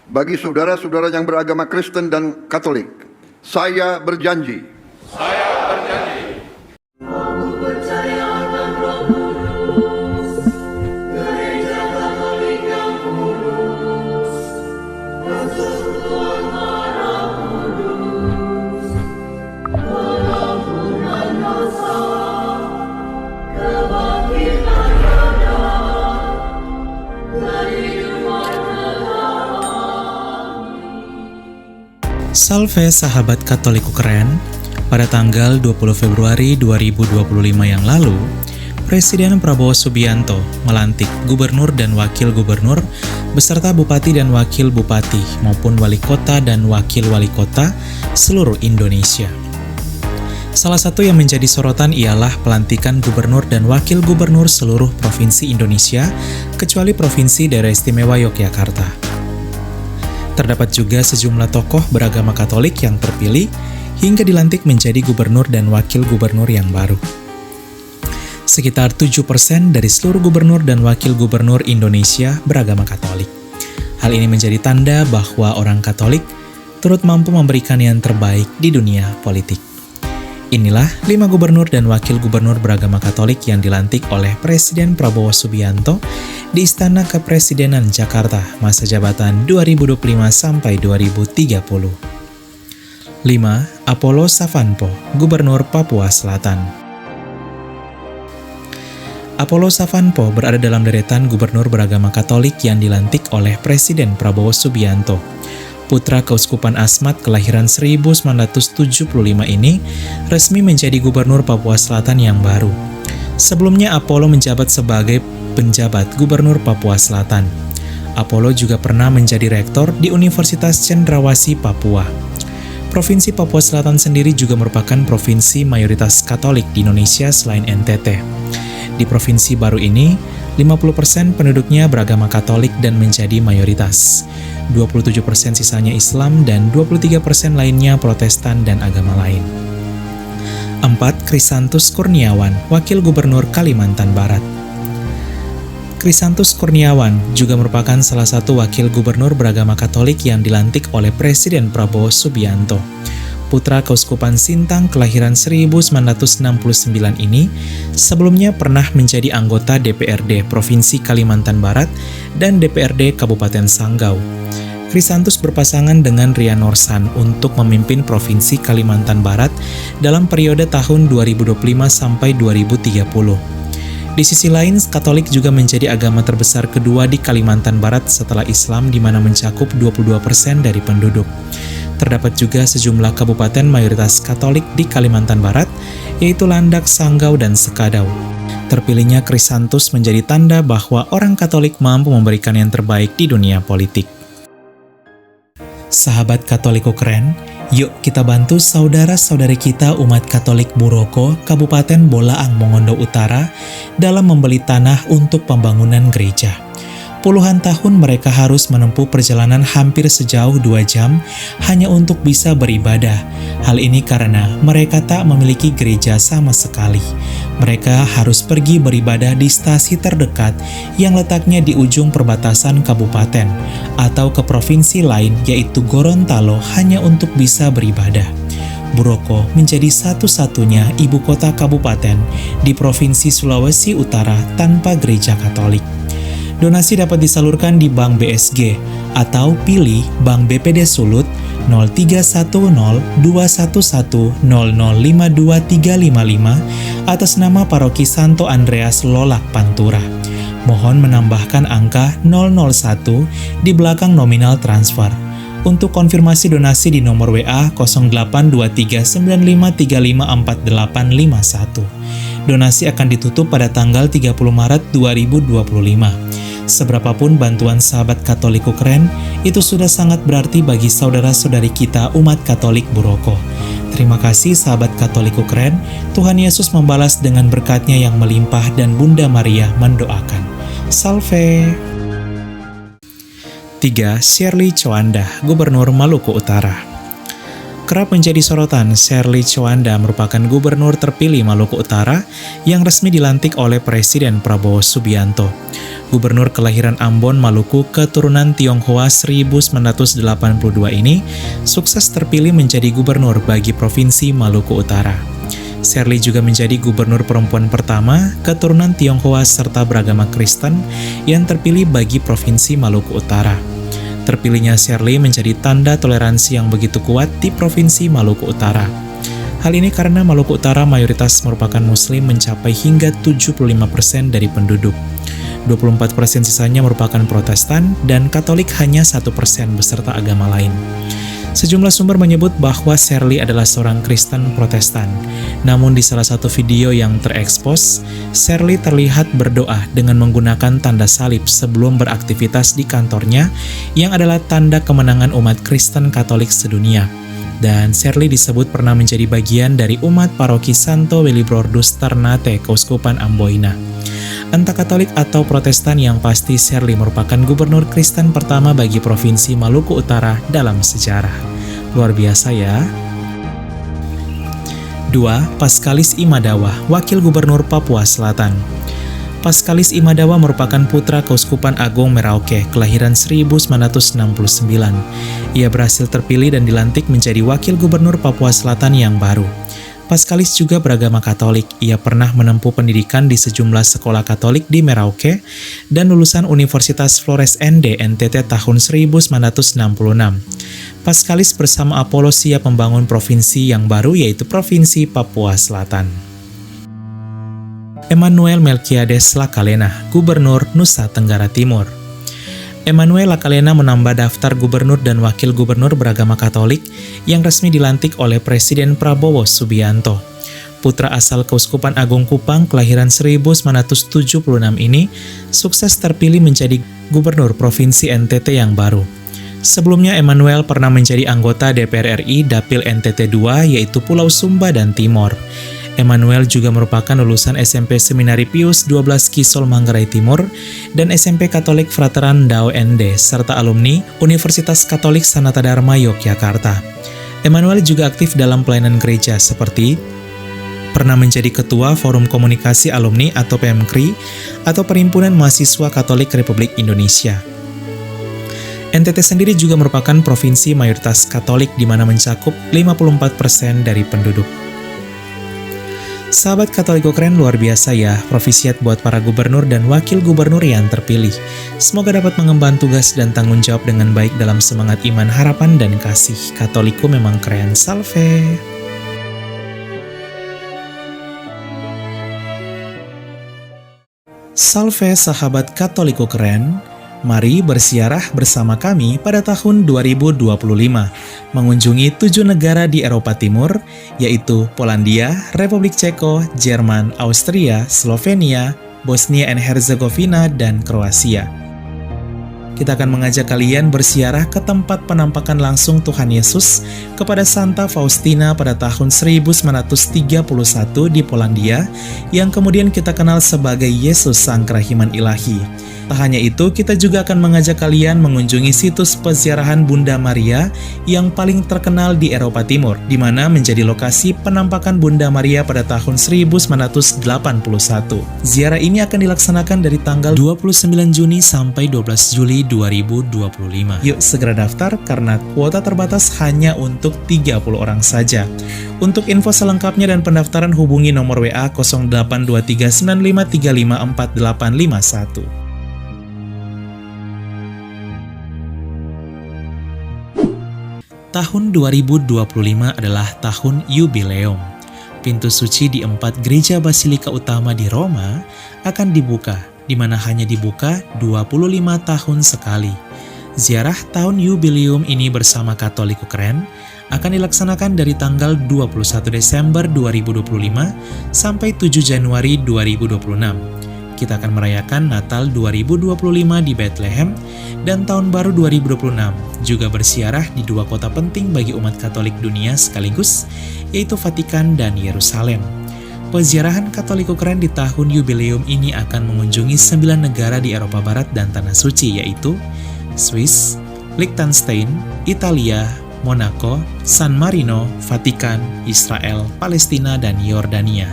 Bagi saudara-saudara yang beragama Kristen dan Katolik, saya berjanji Salve sahabat Katoliku keren, pada tanggal 20 Februari 2025 yang lalu, Presiden Prabowo Subianto melantik gubernur dan wakil gubernur beserta bupati dan wakil bupati maupun wali kota dan wakil wali kota seluruh Indonesia. Salah satu yang menjadi sorotan ialah pelantikan gubernur dan wakil gubernur seluruh provinsi Indonesia kecuali Provinsi Daerah Istimewa Yogyakarta. Terdapat juga sejumlah tokoh beragama Katolik yang terpilih hingga dilantik menjadi gubernur dan wakil gubernur yang baru. Sekitar 7% dari seluruh gubernur dan wakil gubernur Indonesia beragama Katolik. Hal ini menjadi tanda bahwa orang Katolik turut mampu memberikan yang terbaik di dunia politik. Inilah 5 gubernur dan wakil gubernur beragama Katolik yang dilantik oleh Presiden Prabowo Subianto di Istana Kepresidenan Jakarta masa jabatan 2025 sampai 2030. 5. Apollo Savanpo, Gubernur Papua Selatan. Apollo Savanpo berada dalam deretan gubernur beragama Katolik yang dilantik oleh Presiden Prabowo Subianto. Putra Keuskupan Asmat kelahiran 1975 ini resmi menjadi gubernur Papua Selatan yang baru. Sebelumnya Apollo menjabat sebagai penjabat gubernur Papua Selatan. Apollo juga pernah menjadi rektor di Universitas Cendrawasih Papua. Provinsi Papua Selatan sendiri juga merupakan provinsi mayoritas Katolik di Indonesia selain NTT. Di provinsi baru ini, 50% penduduknya beragama Katolik dan menjadi mayoritas. 27% sisanya Islam dan 23% lainnya Protestan dan agama lain. 4. Krisantus Kurniawan, Wakil Gubernur Kalimantan Barat. Krisantus Kurniawan juga merupakan salah satu wakil gubernur beragama Katolik yang dilantik oleh Presiden Prabowo Subianto. Putra Keuskupan Sintang kelahiran 1969 ini sebelumnya pernah menjadi anggota DPRD Provinsi Kalimantan Barat dan DPRD Kabupaten Sanggau. Krisantus berpasangan dengan Ria Norsan untuk memimpin Provinsi Kalimantan Barat dalam periode tahun 2025 sampai 2030. Di sisi lain, Katolik juga menjadi agama terbesar kedua di Kalimantan Barat setelah Islam di mana mencakup 22% dari penduduk. Terdapat juga sejumlah kabupaten mayoritas Katolik di Kalimantan Barat, yaitu Landak, Sanggau, dan Sekadau. Terpilihnya Krisantus menjadi tanda bahwa orang Katolik mampu memberikan yang terbaik di dunia politik. Sahabat Katoliku keren, yuk kita bantu saudara-saudari kita umat Katolik Buroko, Kabupaten Bolaang Mongondo Utara dalam membeli tanah untuk pembangunan gereja. Puluhan tahun mereka harus menempuh perjalanan hampir sejauh 2 jam hanya untuk bisa beribadah. Hal ini karena mereka tak memiliki gereja sama sekali. Mereka harus pergi beribadah di stasi terdekat yang letaknya di ujung perbatasan kabupaten atau ke provinsi lain yaitu Gorontalo hanya untuk bisa beribadah. Buroko menjadi satu-satunya ibu kota kabupaten di Provinsi Sulawesi Utara tanpa gereja Katolik. Donasi dapat disalurkan di Bank BSG atau pilih Bank BPD Sulut 03102110052355 atas nama Paroki Santo Andreas Lolak Pantura. Mohon menambahkan angka 001 di belakang nominal transfer. Untuk konfirmasi donasi di nomor WA 082395354851. Donasi akan ditutup pada tanggal 30 Maret 2025. Seberapapun bantuan sahabat Katoliku keren, itu sudah sangat berarti bagi saudara-saudari kita umat Katolik Buroko. Terima kasih sahabat Katoliku keren, Tuhan Yesus membalas dengan berkat-Nya yang melimpah dan Bunda Maria mendoakan. Salve! 3. Shirley Coanda, Gubernur Maluku Utara. Kerap menjadi sorotan, Shirley Chowanda merupakan gubernur terpilih Maluku Utara yang resmi dilantik oleh Presiden Prabowo Subianto. Gubernur kelahiran Ambon, Maluku, keturunan Tionghoa 1982 ini sukses terpilih menjadi gubernur bagi Provinsi Maluku Utara. Shirley juga menjadi gubernur perempuan pertama keturunan Tionghoa serta beragama Kristen yang terpilih bagi Provinsi Maluku Utara. Terpilihnya Shirley menjadi tanda toleransi yang begitu kuat di Provinsi Maluku Utara. Hal ini karena Maluku Utara mayoritas merupakan Muslim mencapai hingga 75% dari penduduk. 24% sisanya merupakan Protestan dan Katolik hanya 1% beserta agama lain. Sejumlah sumber menyebut bahwa Shirley adalah seorang Kristen Protestan. Namun di salah satu video yang terekspos, Shirley terlihat berdoa dengan menggunakan tanda salib sebelum beraktivitas di kantornya yang adalah tanda kemenangan umat Kristen Katolik sedunia. Dan Shirley disebut pernah menjadi bagian dari umat paroki Santo Willibrordus Ternate, Keuskupan Amboina. Entah Katolik atau Protestan, yang pasti Shirley merupakan gubernur Kristen pertama bagi Provinsi Maluku Utara dalam sejarah. Luar biasa ya. 2. Paskalis Imadawa, Wakil Gubernur Papua Selatan. Paskalis Imadawa merupakan putra Keuskupan Agung Merauke, kelahiran 1969. Ia berhasil terpilih dan dilantik menjadi Wakil Gubernur Papua Selatan yang baru. Paskalis juga beragama Katolik. Ia pernah menempuh pendidikan di sejumlah sekolah Katolik di Merauke dan lulusan Universitas Flores ND NTT tahun 1966. Paskalis bersama Apollo siap membangun provinsi yang baru, yaitu Provinsi Papua Selatan. Emmanuel Melquiades Lakalena, Gubernur Nusa Tenggara Timur. Emmanuel Lakalena menambah daftar gubernur dan wakil gubernur beragama Katolik yang resmi dilantik oleh Presiden Prabowo Subianto. Putra asal Keuskupan Agung Kupang kelahiran 1976 ini sukses terpilih menjadi gubernur Provinsi NTT yang baru. Sebelumnya Emmanuel pernah menjadi anggota DPR RI Dapil NTT II, yaitu Pulau Sumba dan Timor. Emmanuel juga merupakan lulusan SMP Seminari Pius 12 Kisol Manggarai Timur dan SMP Katolik Frateran Dao ND, serta alumni Universitas Katolik Sanata Dharma Yogyakarta. Emmanuel juga aktif dalam pelayanan gereja seperti pernah menjadi Ketua Forum Komunikasi Alumni atau PMKRI atau Perhimpunan Mahasiswa Katolik Republik Indonesia. NTT sendiri juga merupakan provinsi mayoritas Katolik di mana mencakup 54% dari penduduk. Sahabat Katoliko keren, luar biasa ya, profisiat buat para gubernur dan wakil gubernur yang terpilih. Semoga dapat mengemban tugas dan tanggung jawab dengan baik dalam semangat iman, harapan, dan kasih. Katoliko memang keren, salve! Salve sahabat Katoliko keren, mari bersiarah bersama kami pada tahun 2025, mengunjungi 7 negara di Eropa Timur, yaitu Polandia, Republik Ceko, Jerman, Austria, Slovenia, Bosnia and Herzegovina, dan Kroasia. Kita akan mengajak kalian bersiarah ke tempat penampakan langsung Tuhan Yesus kepada Santa Faustina pada tahun 1931 di Polandia, yang kemudian kita kenal sebagai Yesus Sang Kerahiman Ilahi. Tak hanya itu, kita juga akan mengajak kalian mengunjungi situs peziarahan Bunda Maria yang paling terkenal di Eropa Timur, di mana menjadi lokasi penampakan Bunda Maria pada tahun 1981. Ziarah ini akan dilaksanakan dari tanggal 29 Juni sampai 12 Juli 2025. Yuk segera daftar karena kuota terbatas hanya untuk 30 orang saja. Untuk info selengkapnya dan pendaftaran hubungi nomor WA 082395354851. Tahun 2025 adalah tahun yubileum. Pintu suci di 4 gereja basilika utama di Roma akan dibuka, di mana hanya dibuka 25 tahun sekali. Ziarah tahun yubileum ini bersama Katoliko keren akan dilaksanakan dari tanggal 21 Desember 2025 sampai 7 Januari 2026. Kita akan merayakan Natal 2025 di Bethlehem dan Tahun Baru 2026, juga bersiarah di 2 kota penting bagi umat Katolik dunia sekaligus, yaitu Vatikan dan Yerusalem. Peziarahan Katoliko keren di tahun yubileum ini akan mengunjungi 9 negara di Eropa Barat dan Tanah Suci, yaitu Swiss, Liechtenstein, Italia, Monaco, San Marino, Vatikan, Israel, Palestina, dan Yordania.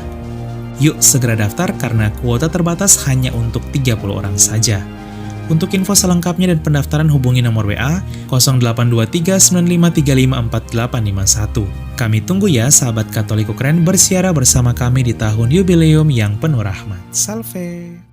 Yuk segera daftar karena kuota terbatas hanya untuk 30 orang saja. Untuk info selengkapnya dan pendaftaran hubungi nomor WA 082395354851. Kami tunggu ya sahabat Katoliku Keren bersiara bersama kami di tahun yubileum yang penuh rahmat. Salve!